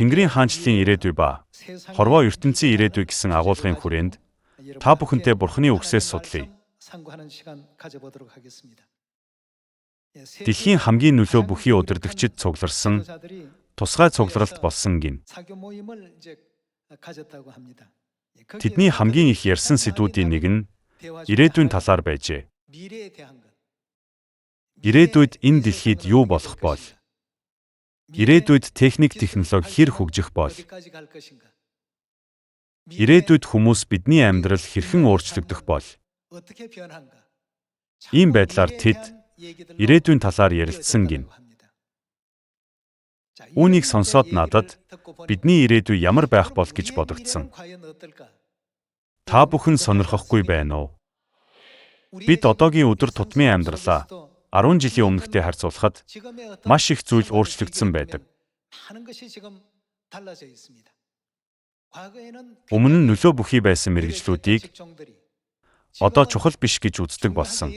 Тэнгэрийн хаанчлалын ирээдүй ба хорвоо ертөнцийн ирээдүй гэсэн агуулгын хүрээнд та бүхэнтэй Бурхны үгсээс судлая. Дэлхийн хамгийн нөлөө бүхий удирдагчид цугларсан тусгай цугларалт болсон гин. Тэдний хамгийн их ярьсан сэдвүүдийн нэг нь ирээдүйн талаар байжээ. Ирээдүйд энэ дэлхийд юу болох бол? Ирээдүйд технологи хэр хөгжих бол? Ирээдүйд хүмүүс бидний амьдрал хэрхэн өөрчлөгдөх бол? Ийм байдлаар тэд ирээдүйн талаар ярилцсан гин. Үүнийг сонсоод надад бидний ирээдүй ямар байх бол гэж бодогдсон. Та бүхэн сонирхохгүй байна уу? Бид одоогийн өдөр тутмын амьдралаа 10 жилийн өмнөхтэй харьцуулахад маш их зүйл өөрчлөгдсөн байдаг. Өмнө нь нөлөө бүхий байсан мэргэжлүүдийг одоо чухал биш гэж үздэг болсон.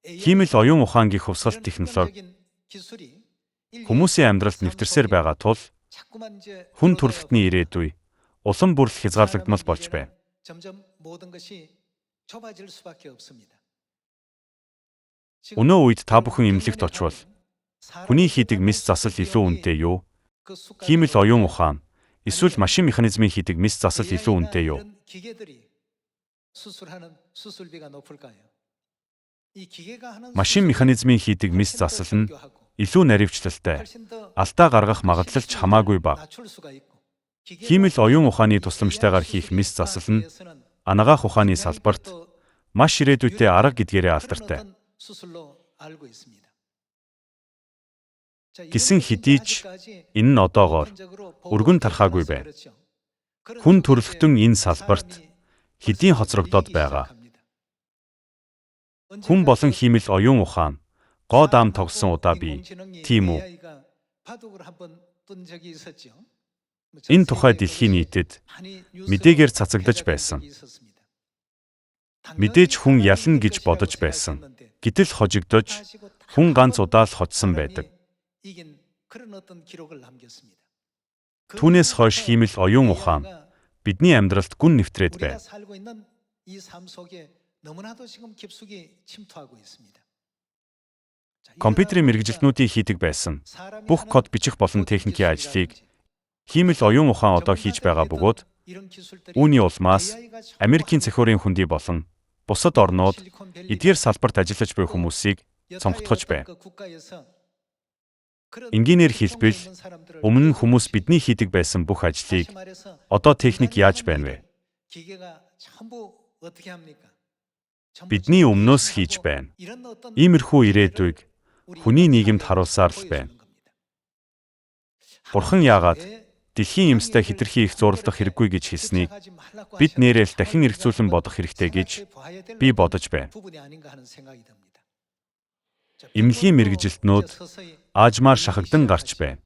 Хиймэл оюун ухаан гэх хувьсгал технологи хүмүүсийн амьдралд нэвтэрсээр байгаа тул хүн төрөлхтний ирээдүй улам бүр хязгаарлагдмал болж байна. Өнөө үед та бүхэн эмнэлэгт очвол хүний хийдэг мис засал илүү үнэтэй юу? Хиймэл оюун ухаан эсвэл машин механизмын хийдэг мис засал илүү үнэтэй юу? Машин механизмын хийдэг мис засал нь илүү наривчлалтай, алдаа гаргах магадлал ч хамаагүй бага. Хиймэл оюун ухааны тусламжтайгаар хийх мис засал нь анагаах ухааны салбарт маш ирээдүйтэй арга гэдгээрээ алдартай. Гисэн хэдий ч энэ нь одоогоор өргөн тархаагүй байна. Хүн төрөлхтөн энэ салбарт хэдийн хоцрогдоод байгаа. Хүн болон хиймэл оюун ухаан гоо даам тогсон удаа бий. Тийм үү? Энэ тухай дэлхийн нийтэд мэдээгээр цацагдаж байсан. Мэдээж хүн ялна гэж бодож байсан. Гэтэл хожигдож хүн ганц удаа л хоцсон байдаг. Түүнээс хойш хиймэл оюун ухаан бидний амьдралд гүн нэвтрээд байна. Компьютерийн мэргэжилтнүүдийн хийдэг байсан бүх код бичих болон техникийн ажлыг хиймэл оюун ухаан одоо хийж байгаа бөгөөд үүний улмаас Америкийн цахиурын хөндий болон бусад орнууд эдгээр салбарт ажиллаж буй хүмүүсийг цомгтгож байна. Энгийнээр хэлбэл өмнө нь хүмүүс бидний хийдэг байсан бүх ажлыг одоо техник яаж байна вэ? Бидний өмнөөс хийж байна. Иймэрхүү ирээдүйг хүний нийгэмд харуулсаар л байна. Бурхан яагаад дэлхийн эмстэй хэтэрхий их зурлах хэрэггүй гэж хэлснийг бид нэрэл дахин эргцүүлэн бодох хэрэгтэй гэж би бодож байна. Эмнэлгийн мэргэжилтнүүд аажмаар шахагдан гарч байна.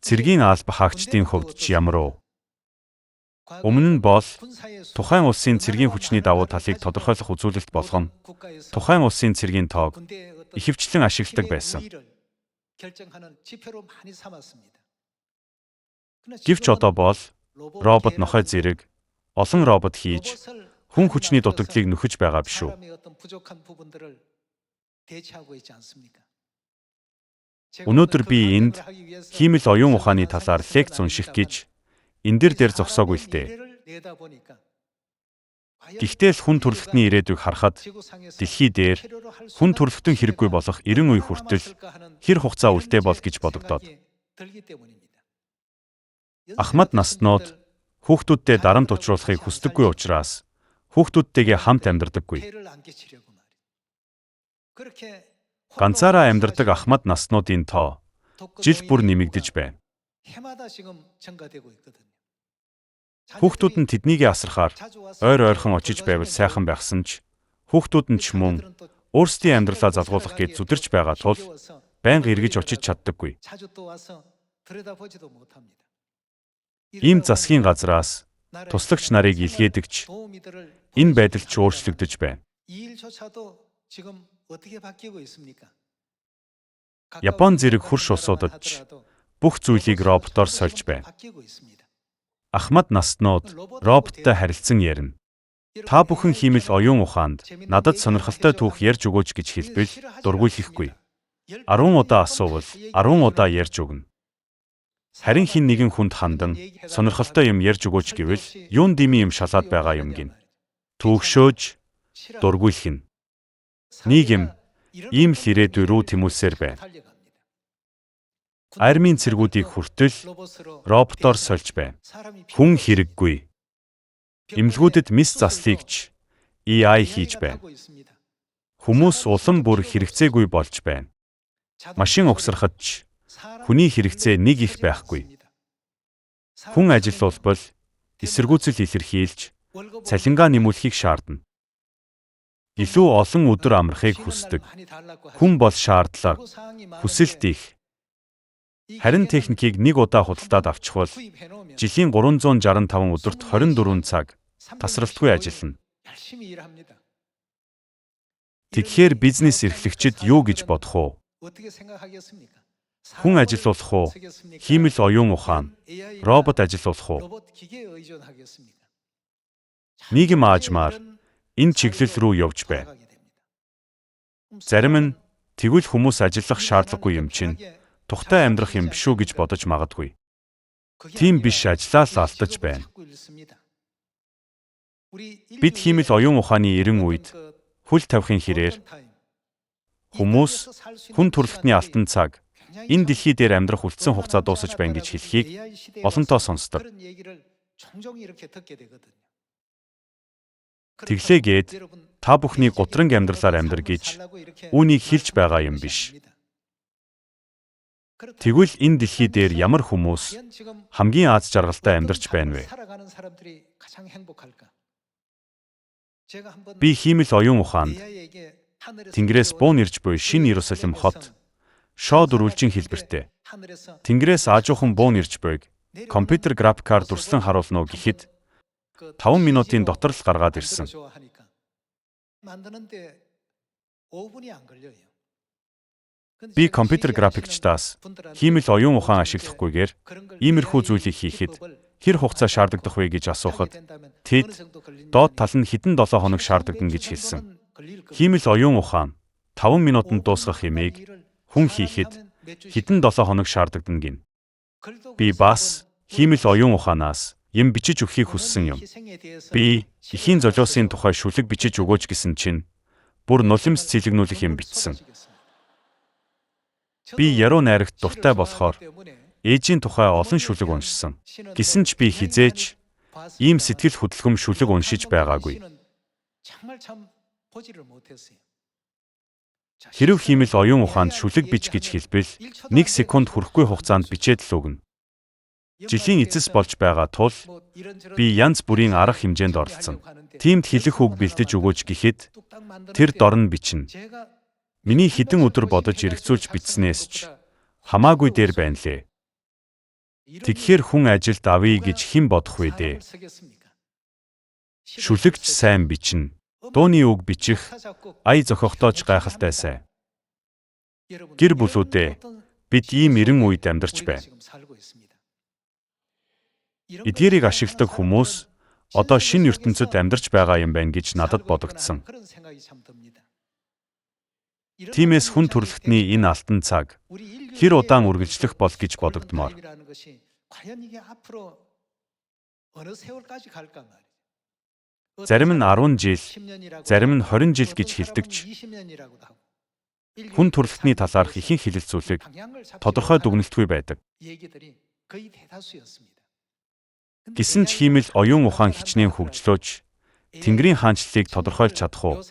Цэргийн алба хаагчдын хувьд ч ямар уу? Өмнө нь бол тухайн улсын цэргийн хүчний давуу талыг тодорхойлох үзүүлэлт болгон тухайн улсын цэргийн тоог ихэвчлэн ашигладаг байсан. Гэвч одоо бол робот нохой зэрэг олон робот хийж хүн хүчний дутагдлыг нөхөж байгаа биш үү? Өнөөдөр би энд хиймэл оюун ухааны талаар лекц унших гэж энэ дээр зогсоогүй л дээ. Гэхдээ л хүн төрөлхтний ирээдүйг харахад дэлхий дээр хүн төрөлхтөн хэрэггүй болох 90 үе хүртэл хэр хугацаа үлдээ бол гэж бодогдоод. Ахмад наснууд хүүхдүүдтэй дарамт учруулахыг хүсдэггүй учраас хүүхдүүдтэйгээ хамт амьдардаггүй. Ганцаараа амьдардаг ахмад наснуудын тоо жил бүр нэмэгдэж байна. Хүүхдүүд нь тэднийг асрахаар ойр ойрхон очиж байвал сайхан байхсан ч хүүхдүүд нь ч мөн өөрсдийн амьдралаа залгуулах гэж зүдэрч байгаа тул байнга эргэж очиж чаддаггүй. Ийм засгийн газраас туслагч нарыг илгээдэгч энэ байдал ч өөрчлөгдөж байна. Япон зэрэг хөрш улсуудад ч бүх зүйлийг роботоор сольж байна. Ахмад наснууд роботтой харилцан ярина. Та бүхэн хиймэл оюун ухаанд надад сонирхолтой түүх ярьж өгөөч гэж хэлбэл дургуйлахгүй. 10 удаа асуувал 10 удаа ярьж өгнө. Харин хин нэгэн хүнд хандан сонирхолтой юм ярьж өгөөч гэвэл юун дими юм шалаад байгаа юм гин. Түүгшөөж дургуйлах нь. Нийгэм ийм л ирээдүй рүү тэмүүлсээр байна. Армийн цэргүүдийг хүртэл роботоор сольж байна. Хүн хэрэггүй. Эмнэлгүүдэд мис заслыг ч AI хийж байна. Хүмүүс улам бүр хэрэгцээгүй болж байна. Машин угсрахад ч хүний хэрэгцээ нэг их байхгүй. Хүн ажилуулбал эсэргүүцэл илэрхийлж цалингаа нэмүүлэхийг шаардна. Илүү олон өдөр амрахыг хүсдэг. Хүн бол шаардлага, хүсэлт их. Харин техникийг нэг удаа худалдаад авчихвал жилийн 365 өдөрт 24 цаг тасралтгүй ажиллана. Тэгэхээр бизнес эрхлэгчид юу гэж бодох уу? Хүн ажилуулах уу? Хиймэл оюун ухаан, робот ажилуулах уу? Нийгэм аажмаар энэ чиглэл рүү явж байна. Зарим нь тэгвэл хүмүүс ажиллах шаардлагагүй юм чинь тухтай амьдрах юм биш үү гэж бодож магадгүй. Тийм биш, ажлаа л алдаж байна. Бид хиймэл оюун ухааны 90 үед хөл тавихын хэрээр хүмүүс хүн төрөлхтний алтан цаг энэ дэлхий дээр амьдрах үлдсэн хугацаа дуусаж байна гэж хэлхийг олонтоо сонсдог. Тэглээгээд та бүхний гутранг амьдралаар амьдр гэж үүнийг хэлж байгаа юм биш. Тэгвэл энэ дэлхий дээр ямар хүмүүс хамгийн аз жаргалтай амьдарч байна вэ? Би хиймэл оюун ухаанд Тэнгэрээс буун ирж буй шинэ Иерусалим хот шоод үрүүлжин хэлбэртэй. Тэнгэрээс аажуухан буун ирж буйг компьютер графикаар дүрслэн харуулна уу гэхэд 5 минутын дотор л гаргаад ирсэн. Би компьютер графикчдаас хиймэл оюун ухаан ашиглахгүйгээр иймэрхүү зүйлийг хийхэд хэр хугацаа шаардагдах вэ гэж асуухад тэд доод тал нь хэдэн 7 хоног шаардагдана гэж хэлсэн. Хиймэл оюун ухаан 5 минутанд дуусгах юмыг хүн хийхэд хэдэн 7 хоног шаардагдана гин. Би бас хиймэл оюун ухаанаас юм бичиж өгөхийг хүссэн юм. Би эхийн золиосын тухай шүлэг бичиж өгөөч гэсэн чинь бүр нулимс цэлэгнүүлэх юм бичсэн. Би яруу найрагт дуртай болохоор ээжийн тухай олон шүлэг уншсан. Гэсэн ч би хизээч ийм сэтгэл хөдлөм шүлэг уншиж байгаагүй. Хэрв хиймэл оюун ухаанд шүлэг бич гэж хэлбэл 1 секунд хүрэхгүй хугацаанд бичээд л өгнө. Жилийн эцэс болж байгаа тул би янз бүрийн арга хэмжээнд оролцсон. Тиймд хэлэх үг бэлдэж өгөөч гэхэд тэр дор нь бичнэ. Миний хэдэн өдөр бодож эргцүүлж бичснээс ч хамаагүй дээр байна лээ. Тэгэхээр хүн ажилд авъя гэж хэн бодох вэ дээ? Шүлэгч сайн бичнэ. Дууны үг бичих ая зохиогтойч гайхалтай сайн. Гэр бүлүүдээ бид ийм 90 үед амьдарч байна. Эдгээрийг ашигладаг хүмүүс одоо шинэ ертөнцид амьдарч байгаа юм байна гэж надад бодогдсон. Тиймээс хүн төрөлхтний энэ алтан цаг хэр удаан үргэлжлэх бол гэж бодогдмоор. Зарим нь 10 жил, зарим нь 20 жил гэж хэлдэг ч хүн төрөлхтний талаарх ихэнх хэлэлцүүлэг тодорхой дүгнэлтгүй байдаг. Гэсэн ч хиймэл оюун ухаан хичнээн хөгжлөөж Тэнгэрийн хаанчлалыг тодорхойлж чадах уу?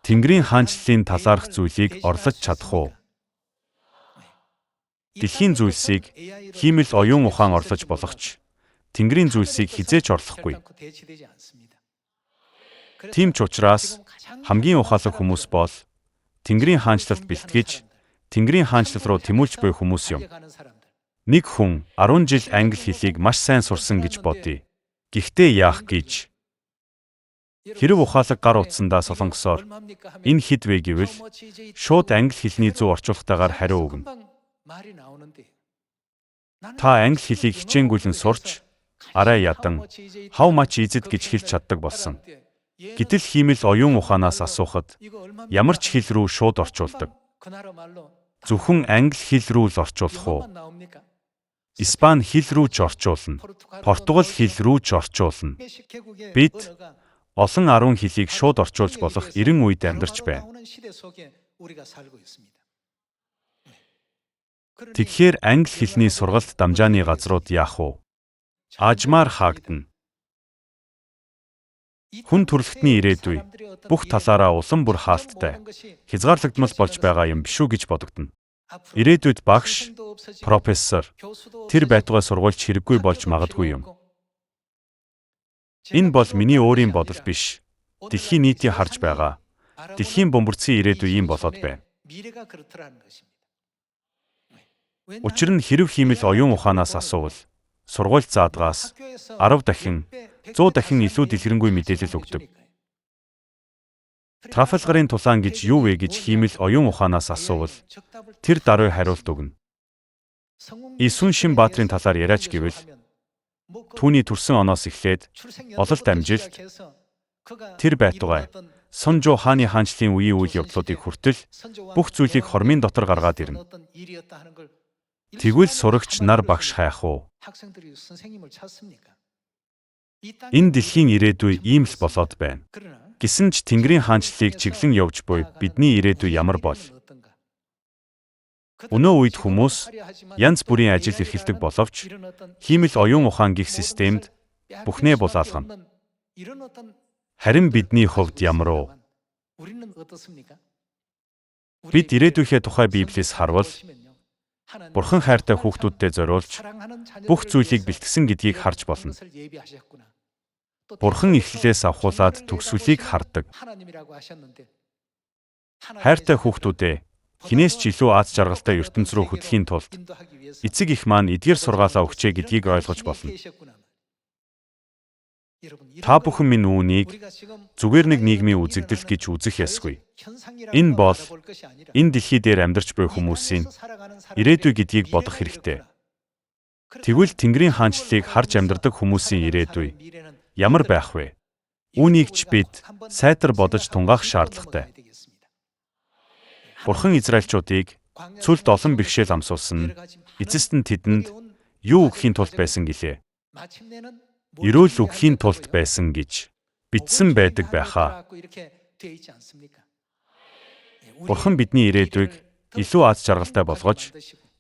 Тэнгэрийн хаанчлалын талаарх зүйлийг орлож чадах уу? Дэлхийн зүйлсийг хиймэл оюун ухаан орлож болох ч Тэнгэрийн зүйлсийг хизээч орлохгүй. Тийм ч учраас хамгийн ухаалаг хүмүүс бол Тэнгэрийн хаанчлалд бэлтгэж Тэнгэрийн хаанчлал руу тэмүүлж буй хүмүүс юм. Нэг хүн 10 жил англи хэлийг маш сайн сурсан гэж бодъё. Гэхдээ яах гэж? Хэрэв ухаалаг гар утсандаа солонгосоор энэ хэд вэ гэвэл шууд англи хэлний зөв орчуулгатайгаар хариу өгнө. Та англи хэлийг хичээнгүйлэн сурч арай ядан how much is it гэж хэлж чаддаг болсон. Гэтэл хиймэл оюун ухаанаас асуухад ямар ч хэл рүү шууд орчуулдаг. Зөвхөн англи хэл рүү л орчуулах уу? Испани хэл рүү ч орчуулна. Португал хэл рүү ч орчуулна. Бид олон 10 хэлийг шууд орчуулж болох 90 үед амьдарч байна. Тэгэхээр англи хэлний сургалт дамжааны газрууд яах вэ? Ажмаар хаагдана. Хүн төрөлхтний ирээдүй бүх талаараа улам бүр хаалттай, хязгаарлагдмал болж байгаа юм биш үү гэж бодогдно. Ирээдүйд багш, профессор тэр байтугай сургуульч хэрэггүй болж магадгүй юм. Энэ бол миний өөрийн бодол биш. Дэлхийн нийтийн харж байгаа. Дэлхийн бөмбөрцийн ирээдүй ийм болоод байна. Учир нь хэрэв хиймэл оюун ухаанаас асуувал сургууль заадгаас 10 дахин, 100 дахин илүү дэлгэрэнгүй мэдээлэл өгдөг. Трафалгарын тулаан гэж юу вэ гэж хиймэл оюун ухаанаас асуувал тэр даруй хариулт өгнө. Исүн Шинбаатрын талаар яриач гэвэл түүний төрсөн оноос эхлээд ололт амжилт тэр байтугай Сонжо хааны хаанчлалын үеийн үйл явдлуудыг хүртэл бүх зүйлийг хормын дотор гаргаад ирнэ. Тэгвэл сурагч нар багш хайх уу? Энэ дэлхийн ирээдүй ийм л болоод байна. Гэсэн ч Тэнгэрийн хаанчлалыг чиглэн явж буй бидний ирээдүй ямар бол? Өнөө үед хүмүүс янз бүрийн ажил эрхэлдэг боловч хиймэл оюун ухаан гих системд бүхнээ булаалгана. Харин бидний хувьд ямар уу? Бид ирээдүйхээ тухай Библиэс харвал Бурхан хайртай хүүхдүүдтэй зориулж бүх зүйлийг бэлтгэсэн гэдгийг харж болно. Бурхан эхлэлээс авахуулаад төгсгөлийг хардаг. Хайртай хүүхдүүдээ хинээс ч илүү аз жаргалтай ертөнц рүү хөтлөхийн тулд эцэг их маань эдгээр сургаалаа өгчээ гэдгийг ойлгож болно. Та бүхэн минь үүнийг зүгээр нэг нийгмийн үзэгдэл гэж үзэх ёсгүй. Энэ бол энэ дэлхий дээр амьдарч буй хүмүүсийн ирээдүй гэдгийг бодох хэрэгтэй. Тэгвэл Тэнгэрийн хаанчлалыг харж амьдардаг хүмүүсийн ирээдүй ямар байх вэ? Үүнийг ч бид сайтар бодож тунгаах шаардлагатай. Бурхан Израильчуудыг цүлд олон бэрхшээл амсуулсан нь эцэст нь тэдэнд юу өгөхийн тулд байсан гэлээ? Эрүүл өгөхийн тулд байсан гэж бичсэн байдаг байхаа. Бурхан бидний ирээдүйг илүү аз жаргалтай болгож,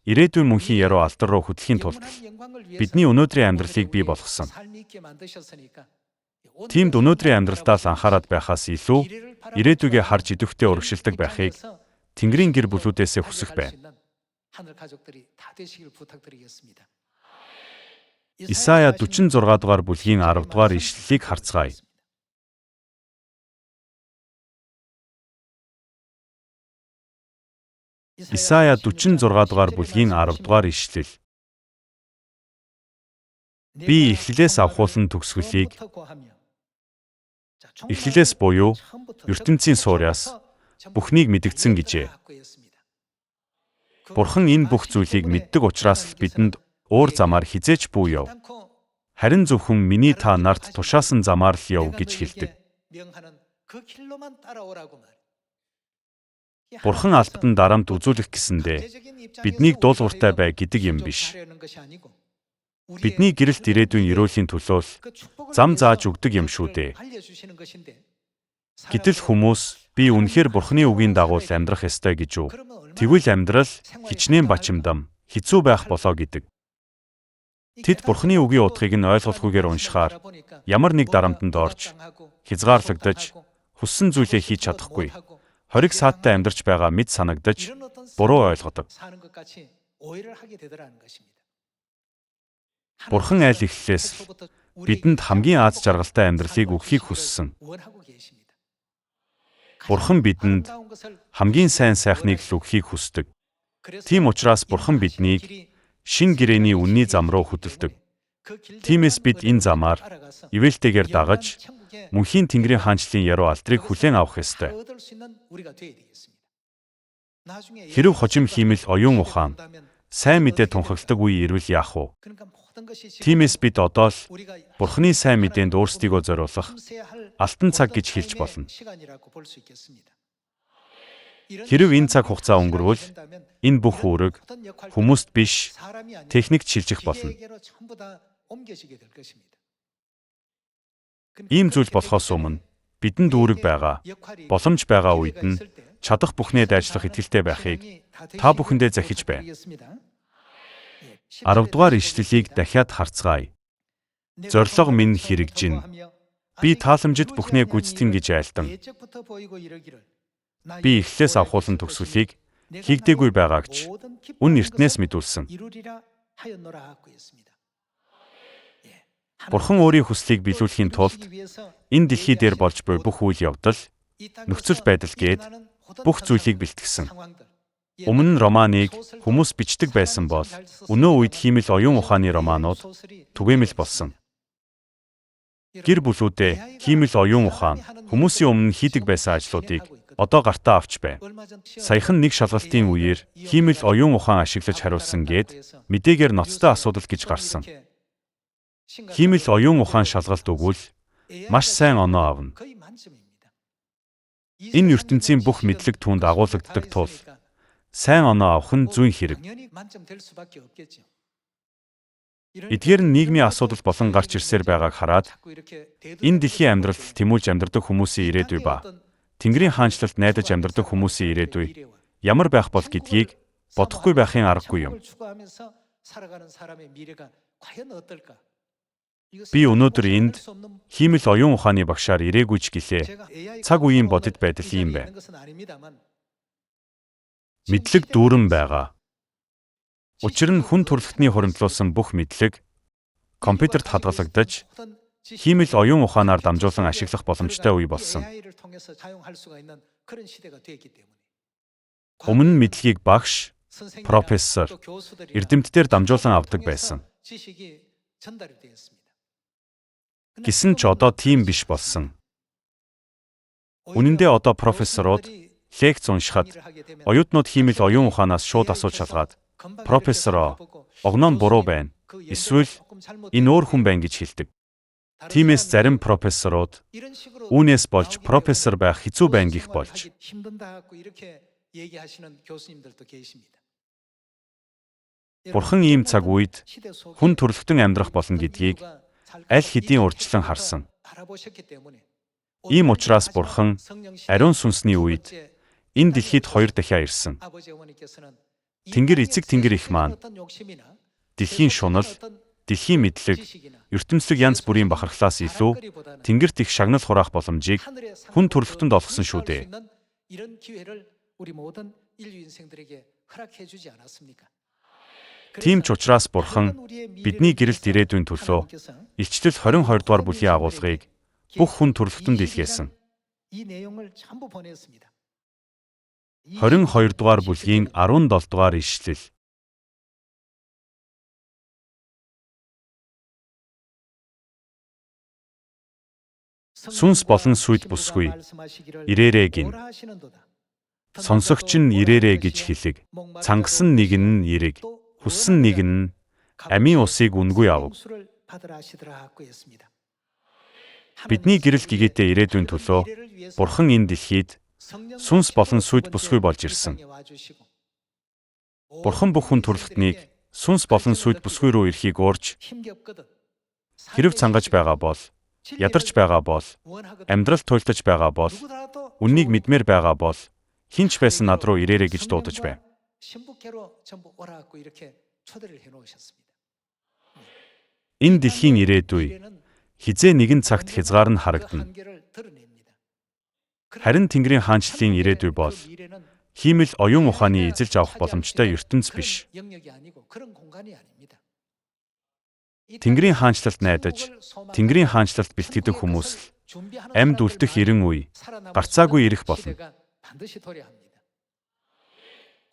ирээдүйн мөнхийн яруу алдар руу хөтлөхийн тулд бидний өнөөдрийн амьдралыг бий болгосон. Тиймд өнөөдрийн амьдралдаас анхаарал байхаас илүү ирээдүйгээ харж идэвхтэй урагшилдаг байхыг Тэнгэрийн гэр бүлүүдээсээ хүсэх байна. Исая 46 дугаар бүлгийн 10 дугаар ишлэлийг харцгаая. Исая 46 дугаар бүлгийн 10 дугаар ишлэл. Би эхлэлээс авахуулан төгсгөлийг эхлэлээс буюу ертөнцийн суурьаас бүхнийг мэдгдсэн гэжээ. Бурхан энэ бүх зүйлийг мэддэг учраас л бидэнд уур замаар хизээч бүү яв. Харин зөвхөн миний та нарт тушаасан замаар л яв гэж хэлдэг. Бурхан албатан дарамт үзүүлэх гэсэндээ биднийг дуулууртай бай гэдэг юм биш. Бидний гэрэлт ирээдүйн ерөөлийн төлөө зам зааж өгдөг юм шүү дээ. Гэтэл хүмүүс би үнэхээр Бурханы үгийн дагуу амьдрах ёстой гэж үү? Тэгвэл амьдрал хичнээн бачимдам, хэцүү байх болоо гэдэг. Тэд Бурханы үгийн утгыг нь ойлгохгүйгээр уншихаар ямар нэг дарамтанд орж, хязгаарлагдаж, хүссэн зүйлээ хийж чадахгүй, хориг сааттай амьдарч байгаа мэд санагдаж, буруу ойлгодог. Бурхан айл эхлэлээс бидэнд хамгийн аз жаргалтай амьдралыг өгөхийг хүссэн. Бурхан бидэнд хамгийн сайн сайхныг л өгөхийг хүсдэг. Тийм учраас Бурхан биднийг шин гэрээний үнний зам руу хөдөлдөг. Тиймээс бид энэ замаар ивэлтэйгээр дагаж, мөнхийн Тэнгэрийн хаанчлалын яруу алдрыг хүлээн авах ёстой. Хэрв хожим хиймэл оюун ухаан сайн мэдээ тунхагладаг үе ирвэл яах вэ? Тиймээс бид одоо л Бурхны сайн мэдээнд өөрсдийгөө зориулах алтан цаг гэж хэлж болно. Хэрв энэ цаг хугацаа өнгөрвөл энэ бүх үүрэг хүмүүст биш, техникт шилжих болно. Ийм зүйл болохоос өмнө бидэнд үүрэг байгаа, боломж байгаа үед нь чадах бүхнээд ажиллах итгэлтэй байхыг та бүхэндээ захиж байна. 10 дугаар ишлэлийг дахиад харцгаая. Зорилго минь хэрэгжин. Би тааламжид бүхнээ гүйцэтгэн гэж айлдан. Би эхлээс авахуулан төгсгөлийг хийгдээгүй байгаагч үн эртнээс мэдүүлсэн. Бурхан өөрийн хүслийг биелүүлэхийн тулд энэ дэлхий дээр болж буй бүх үйл явдал, нөхцөл байдал гээд бүх зүйлийг бэлтгэсэн. Өмнө нь романыг хүмүүс бичдэг байсан бол өнөө үед хиймэл оюун ухааны романууд түгээмэл болсон. Гэр бүлүүдэд хиймэл оюун ухаан хүмүүсийн өмнө хийдэг байсан ажлуудыг одоо гартаа авч байна. Саяхан нэг шалгалтын үеэр хиймэл оюун ухаан ашиглаж хариулсан гээд мэдээгээр ноцтой асуудал гэж гарсан. Хиймэл оюун ухаан шалгалт өгвөл маш сайн оноо авна. Энэ ертөнцийн бүх мэдлэг түүнд агуулгаддаг тул сайн оноо авах нь зүйн хэрэг. Эдгээр нь нийгмийн асуудал болон гарч ирсээр байгааг хараад энэ дэлхийн амьдралд тэмүүлж амьдардаг хүмүүсийн ирээдүй ба Тэнгэрийн хаанчлалд найдаж амьдардаг хүмүүсийн ирээдүй ямар байх бол гэдгийг бодохгүй байхын аргагүй юм. Би өнөөдөр энд хиймэл оюун ухааны багшаар ирээгүй ч гэлээ цаг үеийн бодит байдал юм байна. Мэдлэг дүүрэн байгаа. Учир нь хүн төрөлхтний хуримтлуулсан бүх мэдлэг компьютерт хадгалагдаж хиймэл оюун ухаанаар дамжуулан ашиглах боломжтой үе болсон. Өмнө нь мэдлэгийг багш, профессор, эрдэмтдээр дамжуулан авдаг байсан. Гэсэн ч одоо тийм биш болсон. Үнэн дээр одоо профессорууд лекц уншихад оюутнууд хиймэл оюун ухаанаас шууд асууж шалгаад профессороо огноо нь буруу байна. Эсвэл энэ өөр хүн байна гэж хэлдэг. Тиймээс зарим профессорууд үүнээс болж профессор байх хэцүү байна гэх болж. Бурхан ийм цаг үед хүн төрөлхтөн амьдрах болно гэдгийг аль хэдийн урьдчилан харсан. Ийм учраас Бурхан ариун сүнсний үед энэ дэлхийд 2 дахиа ирсэн. Тэнгэр эцэг тэнгэр их маань дэлхийн шунал, дэлхийн мэдлэг, ертөнцлөг янз бүрийн бахархлаас илүү тэнгэрт их шагнал хураах боломжийг хүн төрөлхтөнд олгосон шүү дээ. Тийм ч учраас Бурхан бидний гэрэлт ирээдүйн төлөө илчлэл 22 дугаар бүлгийн агуулгыг бүх хүн төрөлхтөнд илгээсэн. 22 дугаар бүлгийн 17 дугаар ишлэл. Сүнс болон сүд бүсгүй ирээрээ гин. Сонсогч нь ирээрээ гэж хэлэг. Цангасан нэг нь ирэг. Хүссэн нэг нь амийн усыг үнгүй авав. Бидний гэрэл гэгээтэй ирээдүйн төлөө Бурхан энэ дэлхийд сүнс болон сүд бүсгүй болж ирсэн. Бурхан бүх хүн төрөлхтнийг сүнс болон сүд бүсгүй рүү ирэхийг уурж хэрв цангаж байгаа бол, ядарч байгаа бол, амьдрал туйлдаж байгаа бол, үннийг мэдмээр байгаа бол хинч байсан над руу ирээрэй гэж дуудаж байна. Энэ дэлхийн ирээдүй хизээ нэгэн цагт хязгаар нь харагдана. Харин Тэнгэрийн хаанчлалын ирээдүй бол хиймэл оюун ухааны эзэлж авах боломжтой ертөнц биш. Тэнгэрийн хаанчлалд найдаж, Тэнгэрийн хаанчлалд бэлтгэдэг хүмүүс л амьд үлдэх 90 үе гарцаагүй ирэх болно.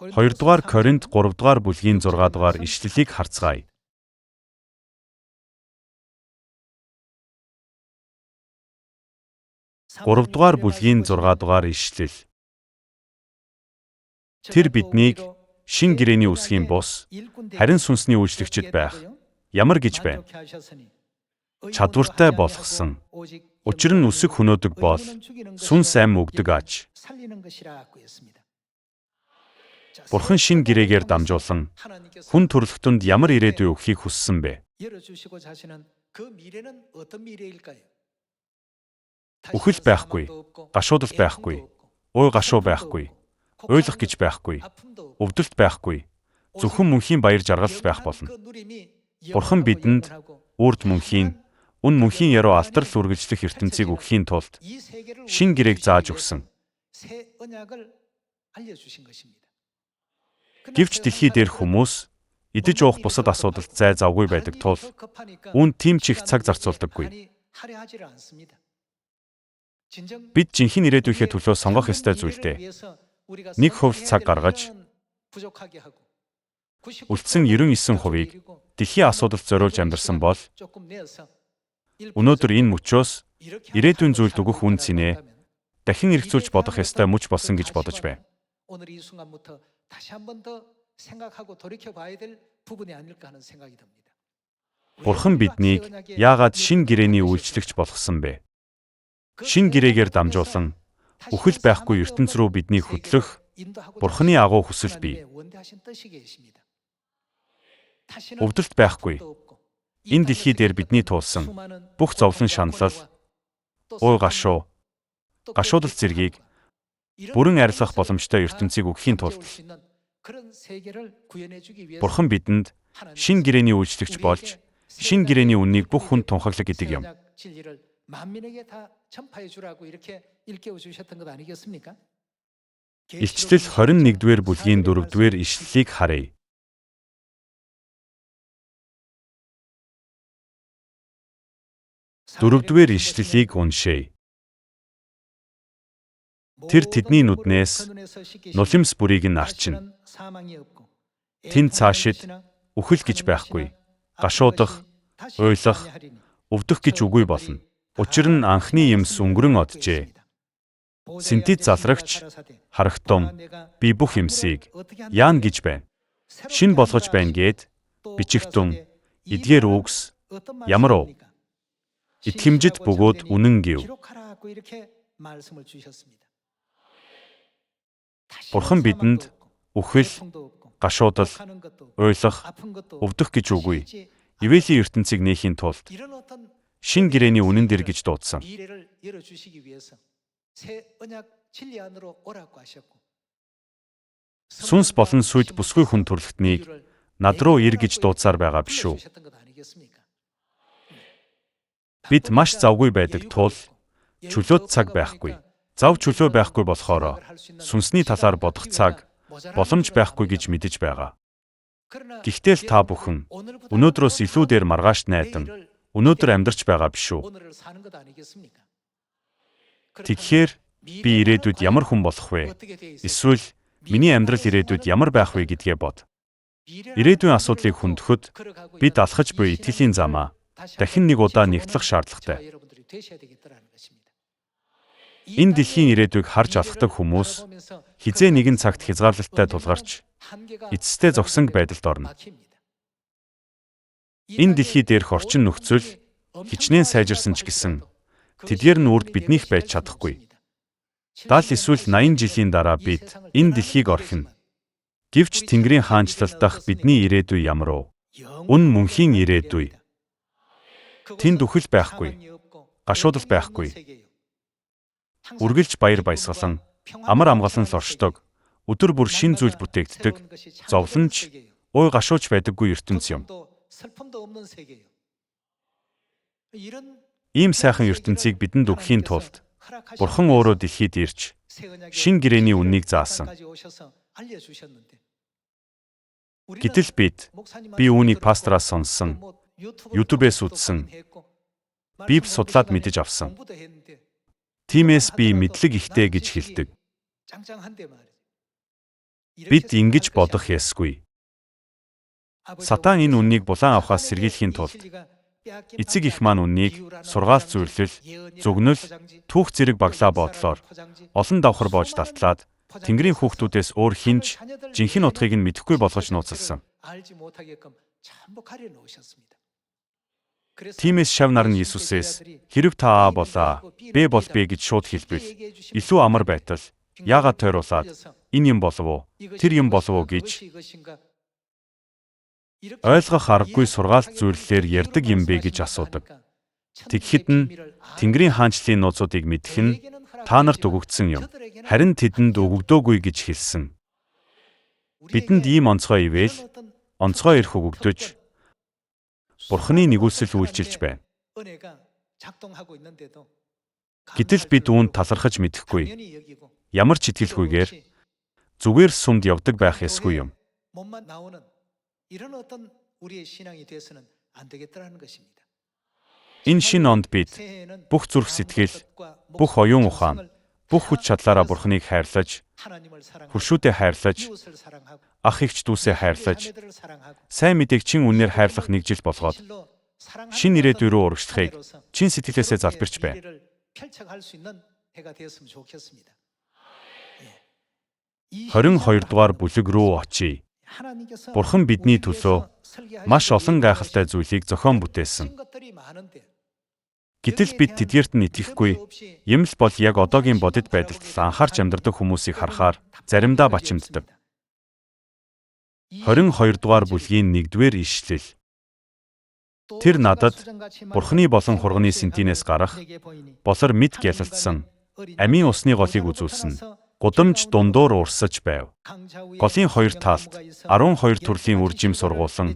2 дугаар Коринт 3 дугаар бүлгийн 6 дугаар ишлэлийг харцгаая. 3 дугаар бүлгийн 6 дугаар ишлэл. Тэр биднийг шин гэрээний үсгийн бус, харин сүнсний үйлчлэгчид байх ямар гэж байна? Чадвартай болгосон. Учир нь үсэг хөнөөдөг бол сүнс ам өгдөг аж. Бурхан шин гэрээгээр дамжуулан хүн төрлөختөнд ямар ирээдүй өгөхийг хүссэн бэ? Үхэл байхгүй, гашуудал байхгүй, ой гашуу байхгүй, уйлах гэж байхгүй, өвдөлт байхгүй, зөвхөн мөнхийн баяр жаргал байх болно. Бурхан бидэнд үрд мөнхийн, үн мөнхийн яруу алтрал үргэлжлэх ертөнцийг өгөхийн тулд шин гэрээг зааж өгсөн. Гэвч дэлхий дээр хүмүүс идэж уух бусад асуудалд зай завгүй байдаг тул үүнд тийм ч их цаг зарцуулдаггүй. Бид жинхэнэ ирээдүйхээ төлөө сонгох ёстой зүйлдээ 1% цаг гаргаж үлдсэн 99%-ийг дэлхийн асуудалд зориулж амьдарсан бол өнөөдөр энэ мөчөөс ирээдүйн зүйлд өгөх үн цэнэ дахин эргцүүлж бодох ёстой мөч болсон гэж бодож байна. Бурхан биднийг яагаад шин гэрээний үйлчлэгч болгосон бэ? Шин гэрээгээр дамжуулан үхэл байхгүй ертөнц рүү биднийг хөтлөх Бурханы агуу хүсэл бий. Өвдөлт байхгүй. Энэ дэлхий дээр бидний туулсан бүх зовлон шаналл, ой гашуу, гашуудал зэргийг бүрэн арилгах боломжтой ертөнцийг өгөхийн тулд Бурхан бидэнд шин гэрээний үйлчлэгч болж шин гэрээний үннийг бүх хүнд тунхаглах гэдэг юм. Илчилэл 21-р бүлгийн 4-р ишлэлийг харъя. Дөрөвдүгээр ишлэлийг уншъя. Тэр тэдний нүднээс нулимс бүрийг нь арчина. Тэнд цаашид үхэл гэж байхгүй, гашуудах, уйлах, өвдөх гэж үгүй болно. Учир нь анхны юмс өнгөрөн оджээ. Синтет залрагч, харагтун, би бүх юмсыг яан гэж байна. Шин болгож байна гэд бичигтун, эдгээр үгс ямар уу? Итгэмжид бөгөөд үнэн гэв. Бурхан бидэнд үхэл, гашуудал, уйлах, өвдөх гэж үгүй. Ивэлийн ертөнцийг нээхийн тулд шин гэрээний үнэн дээр гэж дуудсан. Сүнс болон сүд бүсгүй хүн төрлөختнийг над руу ир гэж дуудсаар байгаа биш үү? Бид маш завгүй байдаг тул чөлөөт цаг байхгүй. Зав чөлөө байхгүй болохоор сүнсний талаар бодох цаг, боломж байхгүй гэж мэдэж байгаа. Гэхдээ л та бүхэн өнөөдрөөс илүүгээр маргааш найдан өнөөдөр амьдарч байгаа биш үү? Тэгэхээр би ирээдүйд ямар хүн болох вэ? Эсвэл миний амьдрал ирээдүйд ямар байх вэ гэдгээ бод. Ирээдүйн асуудлыг хөндөхөд бид алхаж буй итгэлийн замаа дахин нэг удаа нэгтлэх шаардлагатай. Энэ дэлхийн ирээдүйг харж алхдаг хүмүүс хизээ нэгэн цагт хязгаарлалттай тулгарч эцэстээ зогсонг байдалд орно. Энэ дэлхий дээрх орчин нөхцөл хичнээн сайжирсан ч гэсэн тэдгээр нь үрд биднийх байж чадахгүй. 70 эсвэл 80 жилийн дараа бид энэ дэлхийг орхино. Гэвч Тэнгэрийн хаанчлал дах бидний ирээдүй ямар уу? Үн мөнхийн ирээдүй. Тэнд үхэл байхгүй, гашуудал байхгүй. Үргэлж баяр баясгалан, амар амгалан л оршдог, өдөр бүр шин зүйл бүтээгддэг, зовлонч, ой гашууч байдаггүй ертөнц юм. Ийм сайхан ертөнцийг бидэнд өгөхийн тулд Бурхан өөрөө дэлхийд ирж шин гэрээний үннийг заасан. Гэтэл би үүнийг пастораас сонссон, YouTube-ээс үзсэн, Библи судлаад мэдэж авсан. Тиймээс би мэдлэг ихтэй гэж хэлдэг. Бид ингэж бодох ёсгүй. Сатан энэ үннийг булан авахаас сэргийлэхийн тулд Эцэг их маань үннийг сургаал зүйлэл, зүгнэл, түүх зэрэг баглаа бодлоор олон давхар боож далтлаад Тэнгэрийн хүүхдүүдээс өөр хинж жинхэнэ утгыг нь мэдэхгүй болгож нууцлсан. Тиймээс шав нар нь Иесусээс "Хэрв та Аа бол Аа, бэ бол бэ" гэж шууд хэлбэл илүү амар байтал яагаад тойруулаад "Энэ юм болов уу? Тэр юм болов уу" гэж ойлгох аргагүй сургаалт зүйллээр ярьдаг юм бэ гэж асуудаг. Тэгэхэд нь Тэнгэрийн хаанчлалын нууцуудыг мэдэх нь та нарт өгөгдсөн юм. Харин тэдэнд өгөгдөөгүй гэж хэлсэн. Бидэнд ийм онцгой ивэл, онцгой эрх өгөгдөж, Бурхны нэгүсэл үйлчилж байна. Гэтэл бид үүнд талархаж мэдэхгүй. Ямар ч итгэлгүйгээр зүгээр сүмд явдаг байх ёсгүй юм. Энэ шинэ онд бид бүх зүрх сэтгэл, бүх оюун ухаан, бүх хүч чадлаараа Бурхныг хайрлаж, хөршүүдэд хайрлаж, ах эгч дүүсээ хайрлаж, сайн мэдээг чин үнээр хайрлах нэг жил болгоод шинэ ирээдүй рүү урагшлахыг чин сэтгэлээсээ залбирч байна. 22 дугаар бүлэг рүү очие. Бурхан бидний төлөө маш олон гайхалтай зүйлийг зохион бүтээсэн. Гэтэл бид тэдгээрт нь итгэхгүй, юм л бол яг одоогийн бодит байдалд анхаарч амьдардаг хүмүүсийг харахаар заримдаа бачимддаг. 22 дугаар бүлгийн 1-р ишлэл. Тэр надад Бурхны болон хурганы сентинээс гарах болор мэд гялалцсан амийн усны голыг үзүүлсэн. Гудамж дундуур урсаж байв. Голын хоёр талд 12 төрлийн үр жим сургуулсан,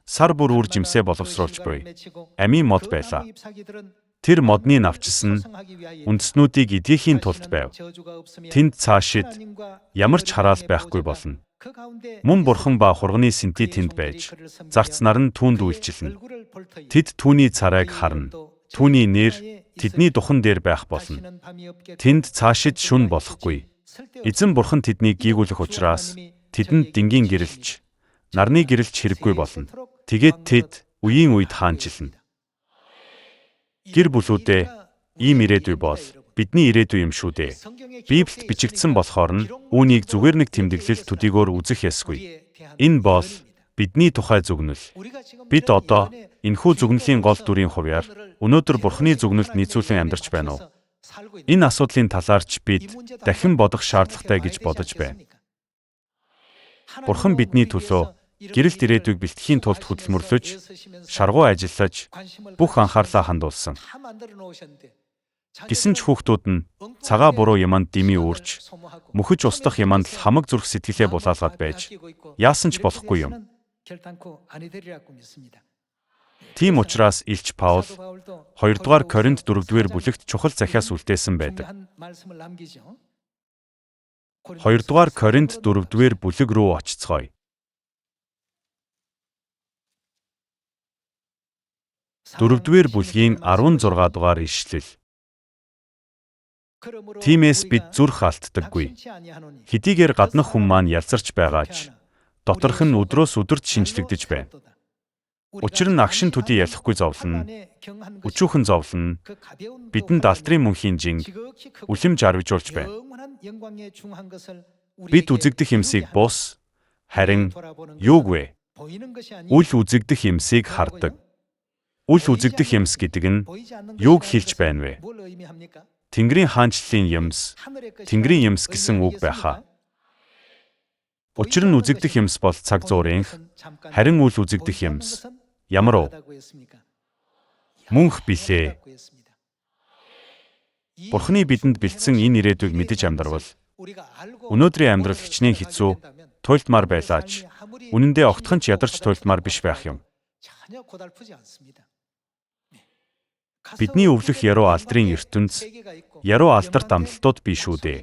сар бүр үр жимсээ боловсруулж буй амийн мод байлаа. Тэр модны навчис нь үндэснүүдийг эдгэхийн тулд байв. Тэнд цаашид ямар ч хараал байхгүй болно. Мөн Бурхан ба хурганы сэнти тэнд байж, зарц нар нь түүнд үйлчилнэ. Тэд түүний царайг харна. Түүний нэр тэдний духан дээр байх болно. Тэнд цаашид шүн болохгүй. Эзэн Бурхан тэднийг гийгүүлэх учраас тэдэнд дингийн гэрэлч, нарны гэрэлч хэрэггүй болно. Тэгээд тэд үеийн үед хаанчилна. Гэр бүлүүдээ ийм ирээдүй бол бидний ирээдүй юм шүү дээ. Библиэд бичигдсэн болохоор нь үүнийг зүгээр нэг тэмдэглэл төдийгөөр үзэх ёсгүй. Энэ бол бидний тухай зүгнэл. Бид одоо энэхүү зүгнэлийн гол дүрийн хувьар өнөөдөр Бурхны зүгнэлд нийцүүлэн амьдарч байна уу? Энэ асуудлын талаарч бид дахин бодох шаардлагатай гэж бодож байна. Бурхан бидний төлөө гэрэлт ирээдүйг бэлтгэхийн тулд хөдөлмөрлөж, шаргуу ажиллаж, бүх анхаарлаа хандуулсан. Гэсэн ч хүүхдүүд нь цагаа буруу юманд дими үүрч, мөхөж устдах юманд л хамаг зүрх сэтгэлээ булаалгаад байж, яасан ч болохгүй юм. Тийм учраас Илч Паул 2 дугаар Коринт 4-р бүлэгт чухал захиас үлдээсэн байдаг. 2 дугаар Коринт 4-р бүлэг рүү очицгоё. 4-р бүлгийн 16 дугаар ишлэл. Тиймээс бид зүрх алддаггүй. Хэдийгээр гаднах хүн маань ялцарч байгаач, доторх нь өдрөөс өдөрт шинжлэгдэж байна. Учир нь агшин төдий ялахгүй зовлон, өчүүхэн зовлон, бидэнд алтрын мөнхийн жинг, үлэмж арвижуулж байна. Бид үзэгдэх юмсыг бус, харин юуг вэ? Үл үзэгдэх юмсыг хардаг. Үл үзэгдэх юмс гэдэг нь юуг хэлж байна вэ? Тэнгэрийн хаанчлалын юмс, Тэнгэрийн юмс гэсэн үг байхаа. Учир нь үзэгдэх юмс бол цаг зуурынх, харин үл үзэгдэх юмс ямар уу? Мөнх билээ. Бурхны бидэнд бэлдсэн энэ ирээдүйг мэдэж амьдрал өнөөдрийн амьдрал хичнээн хэцүү, туйлдмаар байлаач, үнэн дээр огтхон ч ядарч туйлдмаар биш байх юм. Бидний өвлөх яруу алдрын ертөнц, яруу алдарт амлалтууд бий шүү дээ.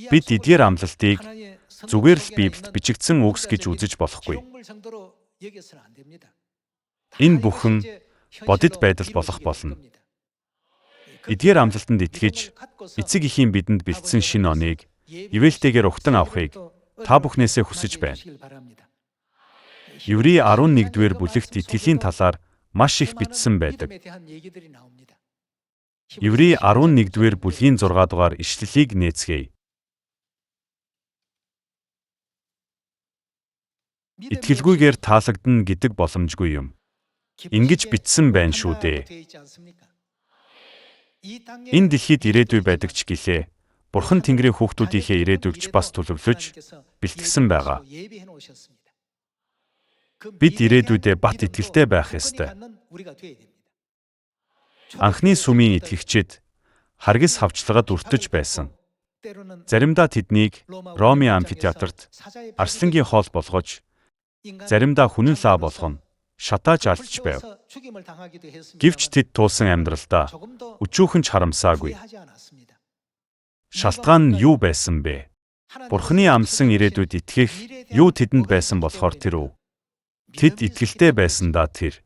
Бид эдгээр амлалтыг зүгээр л Библиэд бичигдсэн үгс гэж үзэж болохгүй. Энэ бүхэн бодит байдал болох болно. Эдгээр амлалтанд итгэж, эцэг эхийн бидэнд бэлдсэн шинэ оныг ивэлтэйгээр ухтан авахыг та бүхнээсээ хүсэж байна. Еврей 11-р бүлэгт итгэлийн талаар маш их бичсэн байдаг. Еврей 11-р бүлгийн 6 дугаар ишлэлийг нээцгээе. Итгэлгүйгээр таалагдана гэдэг боломжгүй юм. Ингэж бичсэн байна шүү дээ. Энэ дэлхийд ирээдүй байдаг ч гэлээ. Бурхан Тэнгэрийн хүүхдүүдийнхээ ирээдүйг ч бас төлөвлөж бэлтгэсэн байгаа. Бид ирээдүйдээ бат итгэлтэй байх ёстой. Анхны сүмийн итгэгчид харгас хавчлагад өртөж байсан. Заримдаа тэднийг Ромын амфитеатрт арслангийн хоол болгож, заримдаа хүнэн лаа болгоно, шатааж алдж байв. Гэвч тэд туулсан амьдралдаа өчүүхэн ч харамсаагүй. Шалтгаан нь юу байсан бэ? Бурханы амлсан ирээдүйд итгэх юу тэдэнд байсан болохоор тэр үү? Тэд итгэлтэй байсандаа тэр.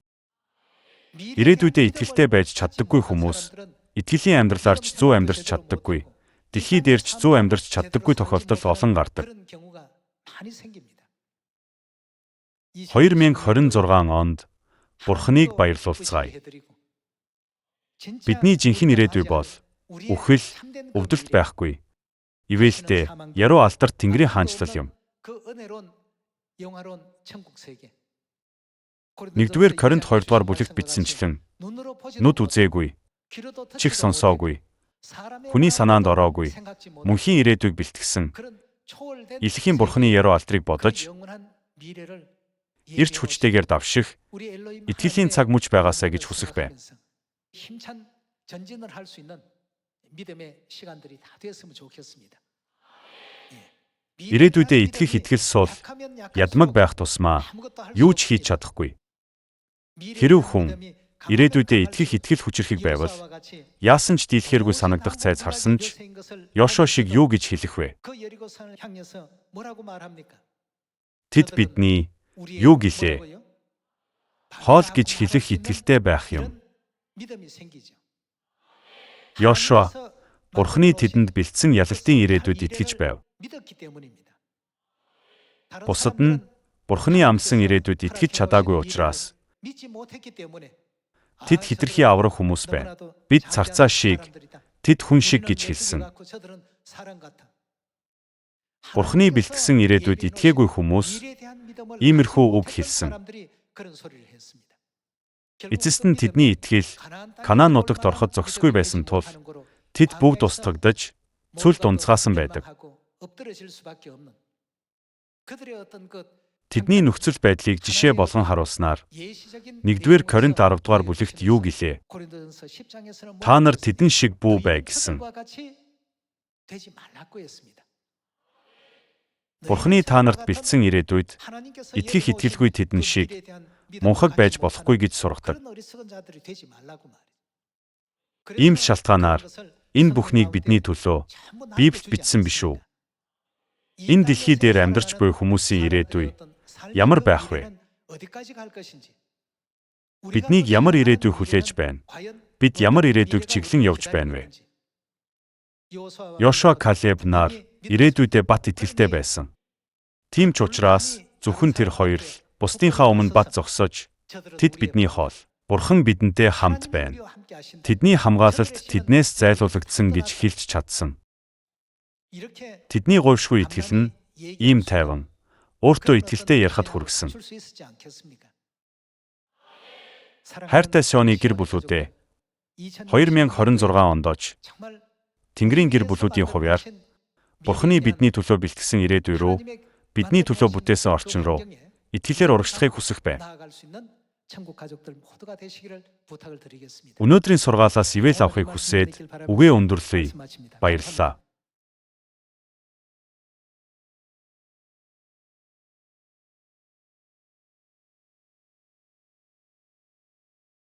Ирээдүйдээ итгэлтэй байж чаддаггүй хүмүүс итгэлийн амьдралаар ч зөв амьдарч чаддаггүй. Дэлхий дээр ч зөв амьдарч чаддаггүй тохиолдол олон гардаг. 2026 онд Бурханыг баярлуулцгаая. Бидний жинхэнэ ирээдүй бол үхэл, өвдөлт байхгүй. Ивэлтэй, яруу алдарт Тэнгэрийн хаанчлал юм. 1-р Коринт 2-р бүлэгт бичсэнчлэн нүд үзээгүй, чих сонсоогүй, хүний санаанд ороогүй, мөнхийн ирээдүйг бэлтгэсэн илхийн Бурханы яруу алдрыг бодож ирч хүчтэйгээр давших итгэлийн цаг мөч байгаасаа гэж хүсэх байна. Ирээдүйдээ итгэх итгэл суул ядмаг байх тусмаа юу ч хийж чадахгүй. Хэрэв хүн ирээдүйдээ итгэх итгэл хүчрхэг байвал яасан ч дийлхээргүй санагдах цайз харсан ч Йошуа шиг юу гэж хэлэх вэ? Тэд бидний юу гэлээ? Хоол гэж хэлэх итгэлтэй байх юм. Йошуа Бурханы тэдэнд бэлдсэн ялалтын ирээдүйд итгэж байв. Бусад нь Бурханы амлсан ирээдүйд итгэж чадаагүй учраас тэд хэтэрхий аврах хүмүүс байна. Бид царцаа шиг, тэд хүн шиг гэж хэлсэн. Бурханы бэлтгэсэн ирээдүйд итгээгүй хүмүүс иймэрхүү үг хэлсэн. Эцэст нь тэдний итгэл Канаан нутагт ороход зохисгүй байсан тул тэд бүгд устгагдаж цүлд унцгаасан байдаг. Тэдний нөхцөл байдлыг жишээ болгон харуулснаар 1-р Коринт 10-р бүлэгт юу гэлээ? Та нар тэдэн шиг бүү бай гэсэн. Бурханы та нарт бэлдсэн ирээдүйд итгэх итгэлгүй тэдэн шиг мунхаг байж болохгүй гэж сургадаг. Ийм л шалтгаанаар энэ бүхнийг бидний төлөө Библиэд бичсэн биш үү? Энэ дэлхий дээр амьдарч буй хүмүүсийн ирээдүй ямар байх вэ? Биднийг ямар ирээдүй хүлээж байна? Бид ямар ирээдүйг чиглэн явж байна вэ? Йошуа, Калеб нар ирээдүйдээ бат итгэлтэй байсан. Тийм ч учраас зөвхөн тэр хоёр л бусдынхаа өмнө бат зогсож, тэд бидний хоол. Бурхан бидэнтэй хамт байна. Тэдний хамгаалалт тэднээс зайлуулагдсан гэж хэлж чадсан. Тэдний гойвшгүй итгэл нь ийм тайван, өөртөө итгэлтэй ярихад хүргэсэн. Хайртай Сионы гэр бүлүүдээ 2026 онд оч Тэнгэрийн гэр бүлүүдийн хувьяар Бурханы бидний төлөө бэлтгэсэн ирээдүй рүү, бидний төлөө бүтээсэн орчин руу итгэлээр урагшлахыг хүсэх байна. Өнөөдрийн сургаалаас ивэл авахыг хүсээд үгээ өндөрлөе. Баярлалаа.